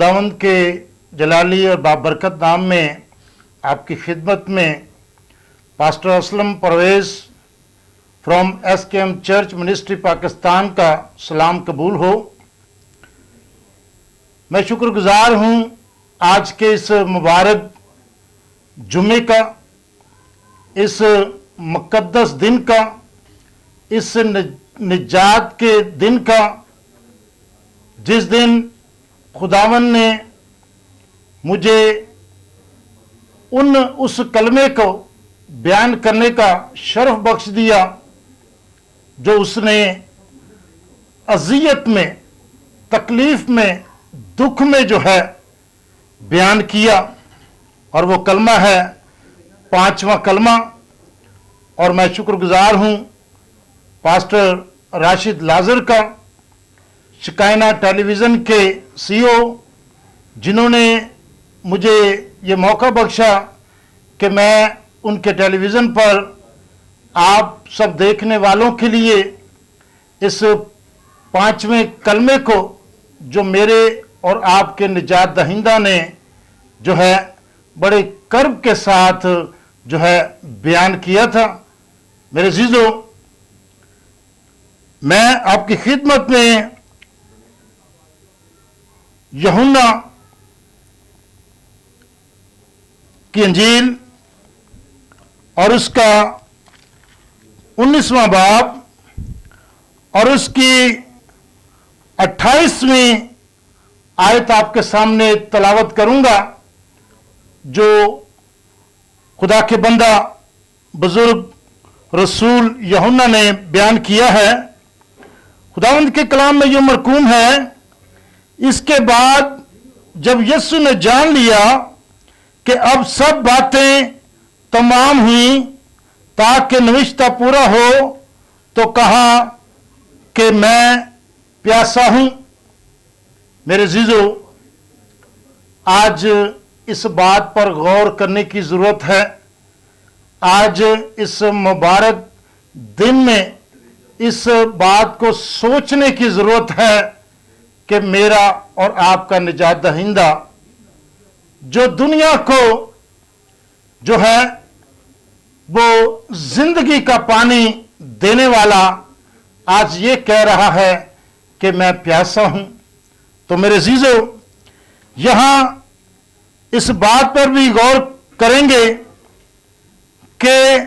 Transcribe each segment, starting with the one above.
खुदावंद के जलाली और बाबरकत नाम में आपकी खिदमत में pastor Aslam Parvez from SKM church ministry Pakistan का सलाम कबूल हो। मैं शुक्रगुजार हूँ आज के इस मुबारक जुम्मे का, इस मुक़द्दस दिन का, इस निजात के दिन का, जिस दिन खुदावन ने मुझे उस कलमे को बयान करने का शर्फ बख्श दिया जो उसने अज़ियत में, तकलीफ में, दुख में जो है बयान किया। और वो कलमा है 5वां कलमा। और मैं शुक्रगुजार हूँ पास्टर राशिद लाजर का, शिकायना टेलीविज़न के CEO, जिन्होंने मुझे ये मौका बख्शा कि मैं उनके टेलीविज़न पर आप सब देखने वालों के लिए इस 5वें कलमे को जो मेरे और आपके निजात दहिंदा ने जो है बड़े कर्ब के साथ जो है बयान किया था। मेरे अज़ीज़ों, मैं आपकी खिदमत में यूहन्ना की इंजील और उसका 19वां बाब और उसकी 28वीं आयत आपके सामने तलावत करूंगा, जो खुदा के बंदा बुजुर्ग रसूल यूहन्ना ने बयान किया है। खुदावंद के कलाम में यह मरकूम है, इसके बाद जब यीशु ने जान लिया कि अब सब बातें तमाम हुई ताकि नविश्ता पूरा हो, तो कहा कि मैं प्यासा हूं। मेरे अज़ीज़ों, आज इस बात पर गौर करने की ज़रूरत है। आज इस मुबारक दिन में इस बात को सोचने की ज़रूरत है कि मेरा और आपका निजात दहिंदा जो दुनिया को जो है वो जिंदगी का पानी देने वाला आज ये कह रहा है कि मैं प्यासा हूं। तो मेरे अज़ीज़ों, यहां इस बात पर भी गौर करेंगे कि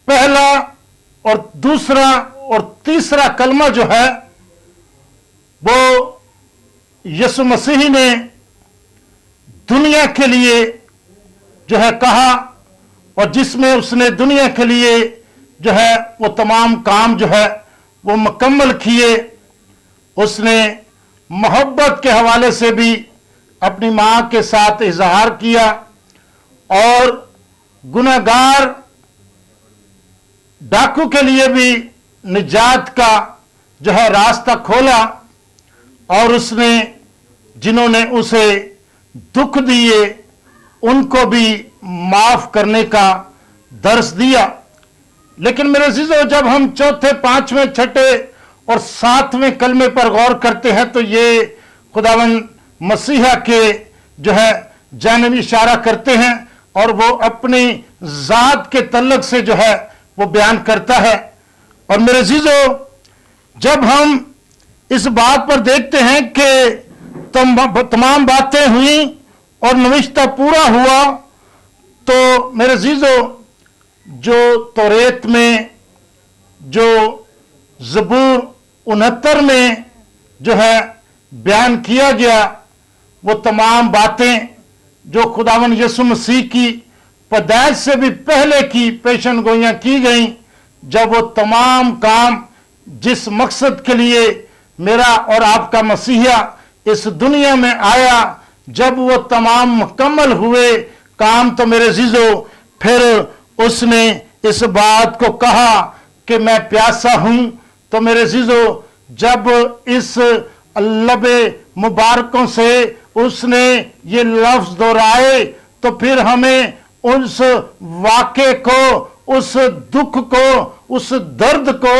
पहला और दूसरा और तीसरा कलमा जो है वो यीशु मसीह ने दुनिया के लिए जो है कहा, और जिसमें उसने दुनिया के लिए जो है वो तमाम काम जो है वो मुकम्मल किए। उसने मोहब्बत के हवाले से भी अपनी मां के साथ इजहार किया और गुनहगार डाकू के लिए भी निजात का जो है रास्ता खोला, और उसने जिन्होंने उसे दुख दिए उनको भी माफ करने का दर्स दिया। लेकिन मेरे अज़ीज़ों, जब हम चौथे, 5वें, 6ठे और 7वें कलमे पर गौर करते हैं तो ये खुदावंद मसीहा के जो है जानिब इशारा करते हैं और वो अपनी ज़ात के तल्लक से जो है वो बयान करता है। और मेरे अज़ीज़ों, जब हम इस बात पर देखते हैं कि तमाम बातें हुई और नविश्ता पूरा हुआ, तो मेरे अज़ीज़ों, जो तौरेत में, जो ज़बूर 69 में जो है बयान किया गया, वो तमाम बातें जो खुदावन यीशु मसीह की पैदाइश से भी पहले की पेशन गोइयां की गई, जब वो तमाम काम जिस मकसद के लिए मेरा और आपका मसीहा इस दुनिया में आया, जब वो तमाम मुकम्मल हुए काम, तो मेरे अज़ीज़ों फिर उसने इस बात को कहा कि मैं प्यासा हूं। तो मेरे अज़ीज़ों, जब इस लबे मुबारकों से उसने ये लफ्ज़ दोहराए, तो फिर हमें उस वाक़े को, उस दुख को, उस दर्द को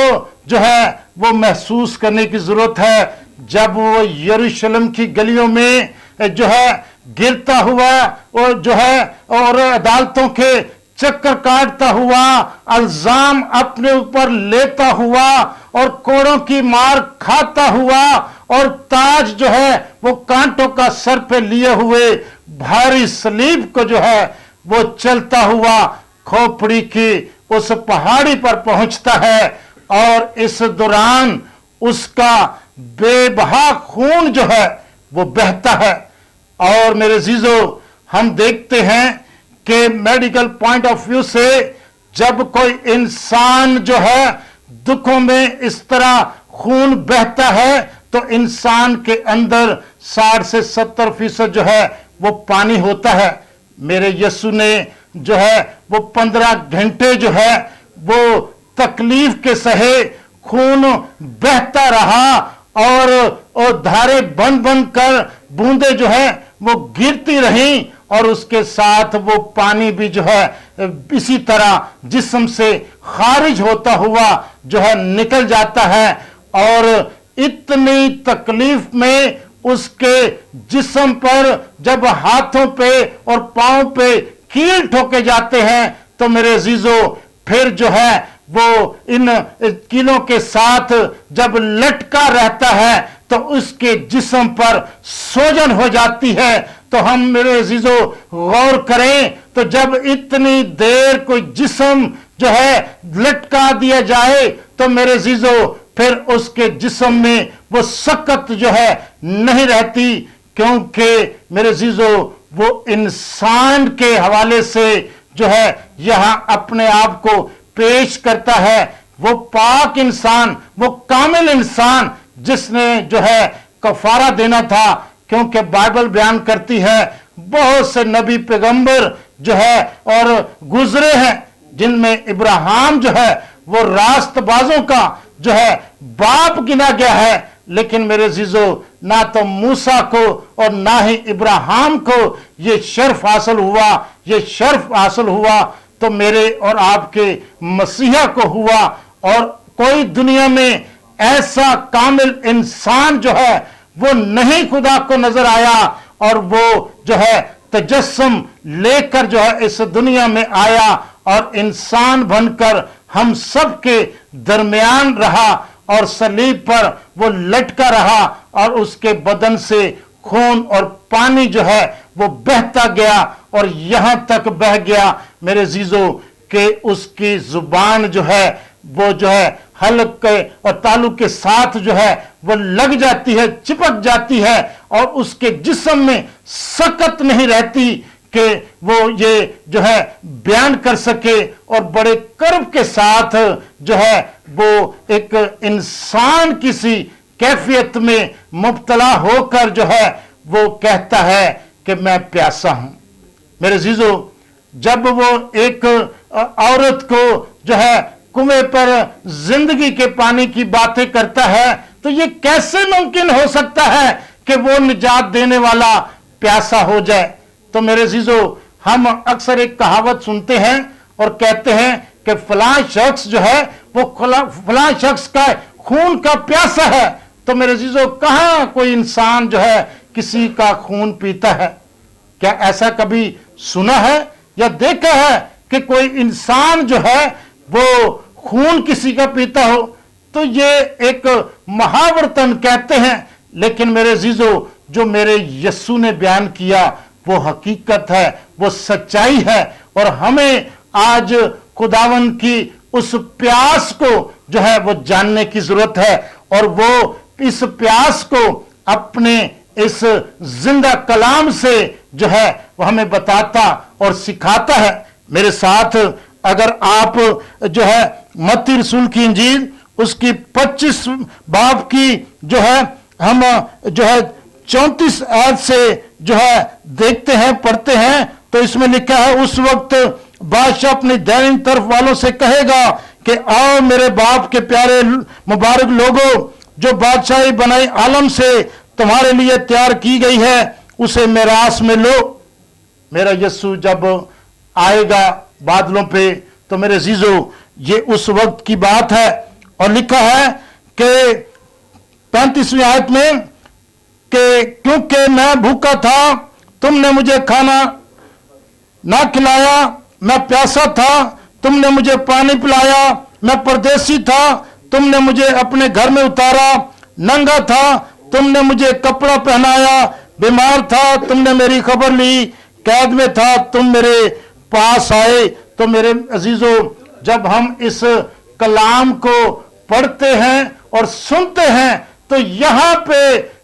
जो है वो महसूस करने की ज़रूरत है जब वो यरूशलेम की गलियों में जो है गिरता हुआ और जो है और अदालतों के चक्कर काटता हुआ, इल्जाम अपने ऊपर लेता हुआ और कोड़ों की मार खाता हुआ और ताज जो है वो कांटों का सर पे लिए हुए भारी सलीब को जो है वो चलता हुआ खोपड़ी की उस पहाड़ी पर पहुंचता है, और इस दौरान उसका बेबहा खून जो है वो बहता है। और मेरे अजीजों, हम देखते हैं कि मेडिकल पॉइंट ऑफ व्यू से जब कोई इंसान जो है दुखों में इस तरह खून बहता है तो इंसान के अंदर 60 से 70% जो है वो पानी होता है। मेरे यीशु ने जो है वो 15 घंटे जो है वो तकलीफ के सहे खून बहता रहा और धारे बन बन कर बूंदे जो है वो गिरती रहीं, और उसके साथ वो पानी भी जो है इसी तरह जिस्म से खारिज होता हुआ जो है निकल जाता है। और इतनी तकलीफ में उसके जिस्म पर जब हाथों पे और पांव पे कील ठोके जाते हैं तो मेरे अजीजों फिर जो है वो इन कीलों के साथ जब लटका रहता है तो उसके जिस्म पर सोजन हो जाती है। तो हम मेरे अजीजों गौर करें तो जब इतनी देर कोई जिस्म जो है लटका दिया जाए तो मेरे अजीजों फिर उसके जिस्म में वो सकत जो है नहीं रहती, क्योंकि मेरे अजीजों वो इंसान के हवाले से जो है यहां अपने आप को पेश करता है। वो पाक इंसान, वो कामिल इंसान जिसने जो है कफारा देना था, क्योंकि बाइबल बयान करती है बहुत से नबी पैगंबर जो है और गुजरे हैं जिनमें इब्राहिम जो है वो रास्तबाजों का जो है बाप गिना गया है, लेकिन मेरे अजीजों ना तो मूसा को और ना ही इब्राहिम को ये शर्फ हासिल हुआ। ये शर्फ हासिल हुआ तो मेरे और आपके मसीहा को हुआ, और कोई दुनिया में ऐसा कामिल इंसान जो है वो नहीं खुदा को नजर आया, और वो जो है तजस्सुम लेकर जो है इस दुनिया में आया और इंसान बनकर हम सब के दरमियान रहा और सलीब पर वो लटका रहा, और उसके बदन से खून और पानी जो है वो बहता गया, और यहां तक बह गया मेरे अजीजों कि उसकी जुबान जो है वो जो है हलक के और तालु के साथ जो है वो लग जाती है, चिपक जाती है, और उसके जिस्म में सकत नहीं रहती कि वो ये जो है बयान कर सके, और बड़े कर्ब के साथ जो है वो एक इंसान किसी कैफियत में मुब्तला होकर जो है वो कहता है कि मैं प्यासा हूं। मेरे अजीजों, जब वो एक औरत को जो है कुएं पर जिंदगी के पानी की बातें करता है तो ये कैसे मुमकिन हो सकता है कि वो निजात देने वाला प्यासा हो जाए। तो मेरे अजीजों, हम अक्सर एक कहावत सुनते हैं और कहते हैं कि फलां शख्स जो है वो फलां शख्स का खून का प्यासा है। तो मेरे अजीजों, कहां कोई इंसान जो है किसी का खून पीता है? क्या ऐसा कभी सुना है या देखा है कि कोई इंसान जो है वो खून किसी का पीता हो? तो ये एक महावर्तन कहते हैं, लेकिन मेरे अजीजों जो मेरे यस्सु ने बयान किया वो हकीकत है, वो सच्चाई है, और हमें आज खुदावन की उस प्यास को जो है वो जानने की जरूरत है, और वो इस प्यास को अपने इस जिंदा कलाम से जो है वो हमें बताता और सिखाता है। मेरे साथ अगर आप जो है मत्ती रसूल की इंजील उसकी 25 बाब की जो है हम जो है 34 आयत से जो है देखते हैं, पढ़ते हैं, तो इसमें लिखा है, उस वक्त बादशाह अपनी दाहिनी तरफ वालों से कहेगा कि आओ मेरे बाप के प्यारे मुबारक लोगों, जो बादशाही बनाई आलम से तुम्हारे लिए तैयार की गई है, उसे मेरास में लो। मेरा यस्सु जब आएगा बादलों पे तो मेरे अजीजों ये उस वक्त की बात है, और लिखा है कि 35वीं आयत में कि क्योंकि मैं भूखा था, तुमने मुझे खाना ना खिलाया, मैं प्यासा था, तुमने मुझे पानी पिलाया, मैं परदेसी था, तुमने मुझे अपने घर में उतारा, नंगा था, तुमने मुझे कपड़ा पहनाया, बीमार था, तुमने मेरी खबर ली, कैद में था, तुम मेरे पास आए। तो मेरे अजीजों, जब हम इस कलाम को पढ़ते हैं और सुनते हैं तो यहां पे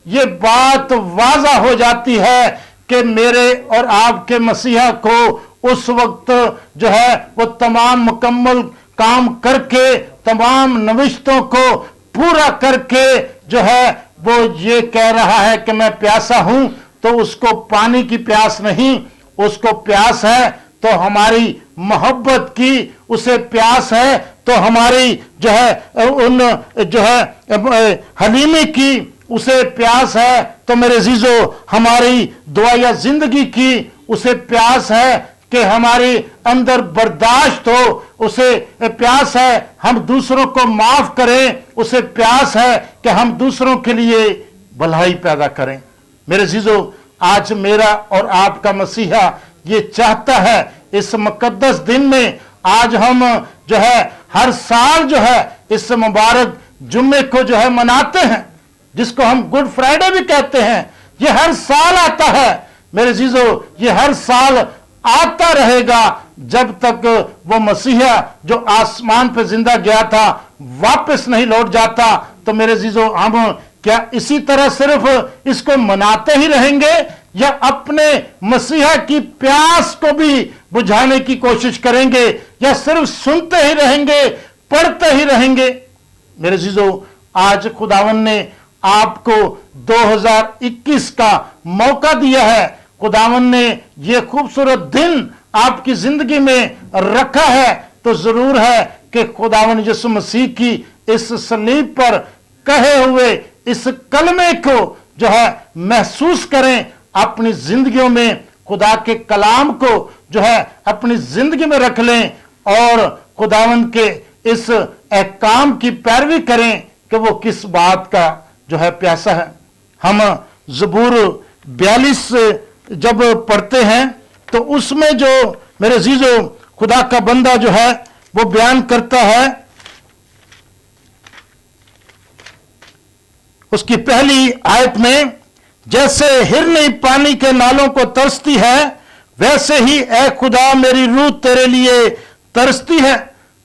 ये बात वाज़ा हो जाती है कि मेरे और आपके मसीहा को उस वक्त जो है वो तमाम मुकम्मल काम करके, तमाम नविश्तों को पूरा करके जो है वो ये कह रहा है कि मैं प्यासा हूं। तो उसको पानी की प्यास नहीं, उसको प्यास है तो हमारी मोहब्बत की, उसे प्यास है तो हमारी जो है उन जो है हलीमी की, उसे प्यास है तो मेरे अजीजों हमारी दुआया जिंदगी की, उसे प्यास है कि हमारे अंदर बर्दाश्त हो, उसे प्यास है हम दूसरों को माफ करें, उसे प्यास है कि हम दूसरों के लिए भलाई पैदा करें। मेरे अजीजों, आज मेरा और आपका मसीहा ये चाहता है इस मुकद्दस दिन में, आज हम जो है हर साल जो है इस मुबारक जुम्मे को जो है मनाते हैं, जिसको हम गुड फ्राइडे भी कहते हैं। ये हर साल आता है मेरे अजीजों, ये हर साल आता रहेगा जब तक वो मसीहा जो आसमान पे जिंदा गया था वापस नहीं लौट जाता। तो मेरे अजीजों, हम क्या इसी तरह सिर्फ इसको मनाते ही रहेंगे या अपने मसीहा की प्यास को भी बुझाने की कोशिश करेंगे, या सिर्फ सुनते ही रहेंगे, पढ़ते ही रहेंगे? मेरे अजीजों, आज खुदावन ने आपको 2021 का मौका दिया है, खुदावन ने ये खूबसूरत दिन आपकी जिंदगी में रखा है। तो जरूर है कि खुदावन यीशु मसीह की इस सलीब पर कहे हुए इस कलमे को जो है महसूस करें, अपनी जिंदगियों में खुदा के कलाम को जो है अपनी जिंदगी में रख लें और खुदावन के इस अहकाम की पैरवी करें कि वो किस बात का जो है प्यासा है। हम ज़बूर 42 जब पढ़ते हैं तो उसमें जो मेरे अजीजों खुदा का बंदा जो है वो बयान करता है, उसकी पहली आयत में, जैसे हिरनी पानी के नालों को तरसती है वैसे ही ए खुदा मेरी रूह तेरे लिए तरसती है।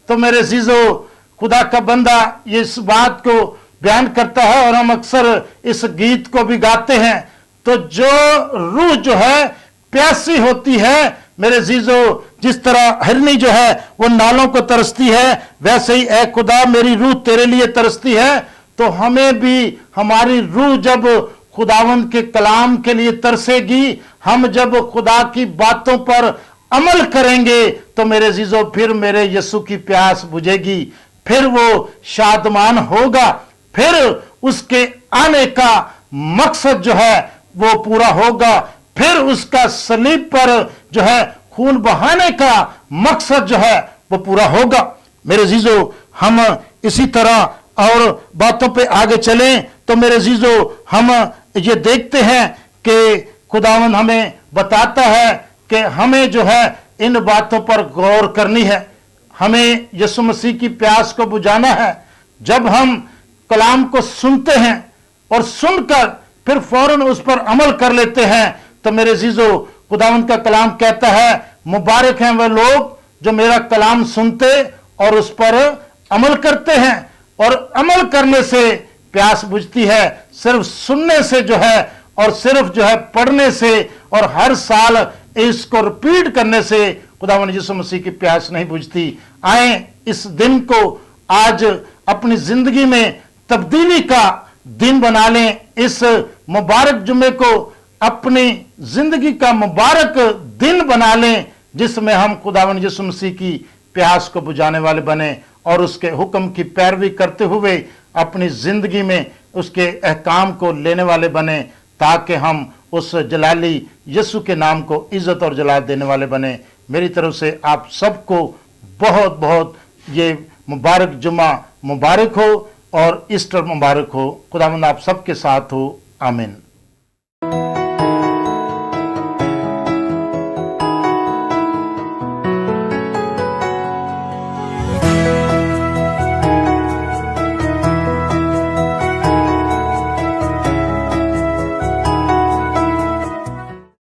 तो मेरे अजीजों, खुदा का बंदा ये इस बात को बयान करता है और हम अक्सर इस गीत को भी गाते हैं। तो जो रूह जो है प्यासी होती है मेरे अजीजों, जिस तरह हिरनी जो है वो नालों को तरसती है, वैसे ही ए खुदा मेरी रूह तेरे लिए तरसती है। तो हमें भी हमारी रूह जब खुदावंद के कलाम के लिए तरसेगी, हम जब खुदा की बातों पर अमल करेंगे तो मेरे अजीजों फिर मेरे यीशु की प्यास बुझेगी, फिर वो शादमान होगा, फिर उसके आने का मकसद जो है वो पूरा होगा, फिर उसका सलीब पर जो है खून बहाने का मकसद जो है वो पूरा होगा। मेरे अजीजों, हम इसी तरह और बातों पे आगे चलें तो मेरे अजीजों हम ये देखते हैं कि खुदावंद हमें बताता है कि हमें जो है इन बातों पर गौर करनी है, हमें यीशु मसीह की प्यास को बुझाना है। जब हम कलाम को सुनते हैं और सुनकर फिर फौरन उस पर अमल कर लेते हैं तो मेरे अजीजों खुदावंद का कलाम कहता है, मुबारक हैं वह लोग जो मेरा कलाम सुनते और उस पर अमल करते हैं। और अमल करने से प्यास बुझती है, सिर्फ सुनने से जो है और सिर्फ जो है पढ़ने से और हर साल इसको रिपीट करने से खुदावंद यीशु मसीह की प्यास नहीं बुझती। आए इस दिन को आज अपनी जिंदगी में तब्दीली का दिन बना लें, इस मुबारक जुम्मे को अपनी जिंदगी का मुबारक दिन बना लें जिसमें हम खुदावंद यीशु मसीह की प्यास को बुझाने वाले बने और उसके हुक्म की पैरवी करते हुए अपनी जिंदगी में उसके अहकाम को लेने वाले बने, ताकि हम उस जलाली यीशु के नाम को इज्जत और जलाल देने वाले बने। मेरी तरफ से आप सबको बहुत बहुत ये मुबारक जुम्मा मुबारक हो। اور ایسٹر मुबारक हो। खुदावंद आप सबके साथ हो। आमीन।